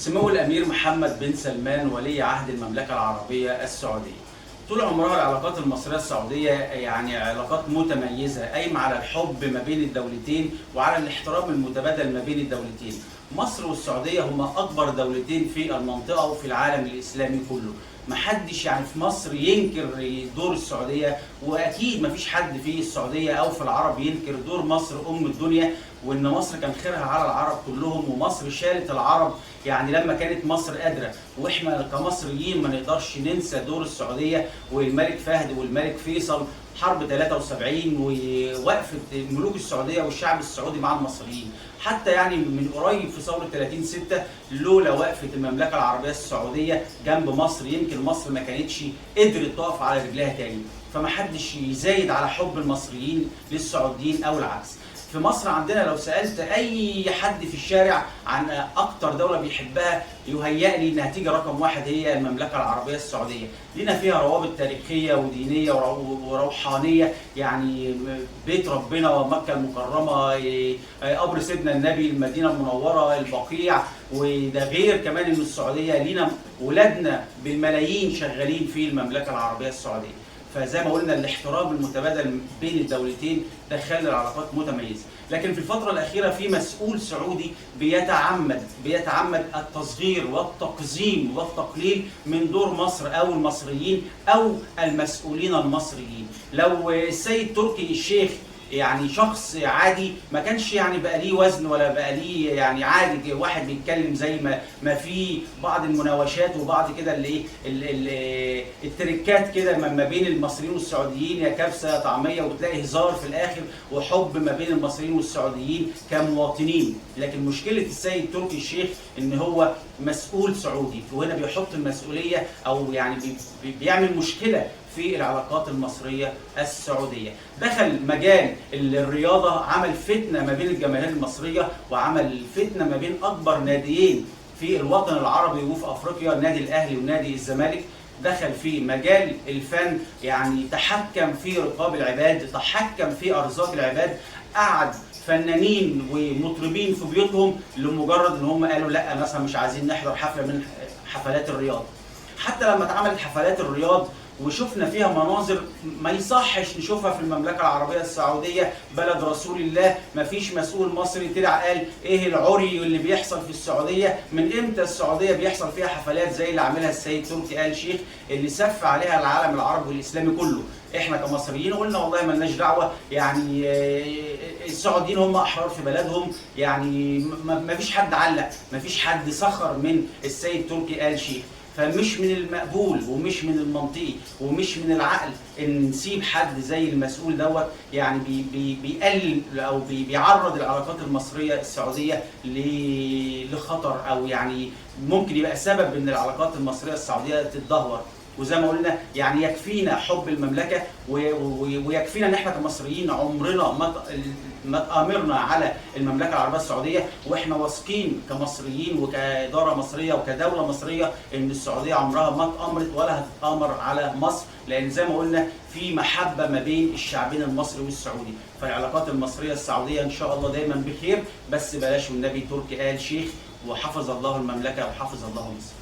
سمو الأمير محمد بن سلمان ولي عهد المملكة العربية السعودية. طول عمرها العلاقات المصرية السعودية يعني علاقات متميزة قايمة على الحب ما بين الدولتين وعلى الاحترام المتبادل ما بين الدولتين. مصر والسعودية هما أكبر دولتين في المنطقة وفي العالم الإسلامي كله. محدش يعني في مصر ينكر دور السعودية، واكيد مفيش حد في السعوديه او في العرب ينكر دور مصر ام الدنيا، وان مصر كان خيرها على العرب كلهم، ومصر شالت العرب يعني لما كانت مصر قادره. واحنا كمصريين ما نقدرش ننسى دور السعوديه والملك فهد والملك فيصل حرب 73 ووقفه ملوك السعوديه والشعب السعودي مع المصريين. حتى يعني من قريب في ثوره 30/6 لولا وقفه المملكه العربيه السعوديه جنب مصر يمكن مصر ما كانتش قدرت تقف على رجلها تاني. فما حدش يزايد على حب المصريين للسعوديين او العكس. في مصر عندنا لو سالت اي حد في الشارع عن اكتر دوله بيحبها يهيأ لي انها تيجي رقم واحد هي المملكه العربيه السعوديه. لنا فيها روابط تاريخيه ودينيه وروحانيه، يعني بيت ربنا ومكه المكرمه، قبر سيدنا النبي، المدينه المنوره، البقيع، وده غير كمان ان السعوديه لينا ولادنا بالملايين شغالين في المملكه العربيه السعوديه. فزي ما قلنا الاحترام المتبادل بين الدولتين ده خلى العلاقات متميزه. لكن في الفتره الاخيره في مسؤول سعودي بيتعمد التصغير والتقزيم والتقليل من دور مصر او المصريين او المسؤولين المصريين. لو السيد تركي الشيخ يعني شخص عادي ما كانش يعني بقى ليه وزن ولا بقى ليه يعني عادي واحد بيتكلم زي ما في بعض المناوشات وبعض كده اللي التركات كده ما بين المصريين والسعوديين، يا كبسه يا طعميه، وتلاقي هزار في الاخر وحب ما بين المصريين والسعوديين كمواطنين. لكن مشكله السيد تركي الشيخ ان هو مسؤول سعودي، وهنا بيحط المسؤوليه او يعني بيعمل مشكله في العلاقات المصرية السعودية. دخل مجال الرياضة، عمل فتنة ما بين الجماهير المصرية وعمل فتنة ما بين أكبر ناديين في الوطن العربي وفي أفريقيا، النادي الأهلي ونادي الزمالك. دخل في مجال الفن، يعني تحكم في رقاب العباد، تحكم في أرزاق العباد، قعد فنانين ومطربين في بيوتهم لمجرد ان هم قالوا لا مثلا مش عايزين نحضر حفلة من حفلات الرياض. حتى لما اتعملت حفلات الرياض وشفنا فيها مناظر ما يصحش نشوفها في المملكه العربيه السعوديه بلد رسول الله، ما فيش مسؤول مصري طلع قال ايه العري اللي بيحصل في السعوديه. من امتى السعوديه بيحصل فيها حفلات زي اللي عاملها السيد تركي آل شيخ اللي سف عليها العالم العربي والاسلامي كله؟ احنا كمصريين قلنا والله مالناش دعوه، يعني السعوديين هم احرار في بلدهم، يعني ما فيش حد علق، ما فيش حد سخر من السيد تركي آل شيخ. فمش من المقبول ومش من المنطقي ومش من العقل ان نسيب حد زي المسؤول دوت يعني بيقلل او بيعرض العلاقات المصريه السعوديه لخطر، او يعني ممكن يبقى سبب ان العلاقات المصريه السعوديه تتدهور. وزي ما قلنا يعني يكفينا حب المملكه ويكفينا ان احنا كمصريين عمرنا ما تآمرنا على المملكه العربيه السعوديه، واحنا واثقين كمصريين وكاداره مصريه وكدوله مصريه ان السعوديه عمرها ما تآمرت ولا هتتآمر على مصر، لان زي ما قلنا في محبه ما بين الشعبين المصري والسعودي. فالعلاقات المصريه السعوديه ان شاء الله دايما بخير، بس بلاش والنبي تركي آل شيخ، وحفظ الله المملكه وحفظ الله مصر.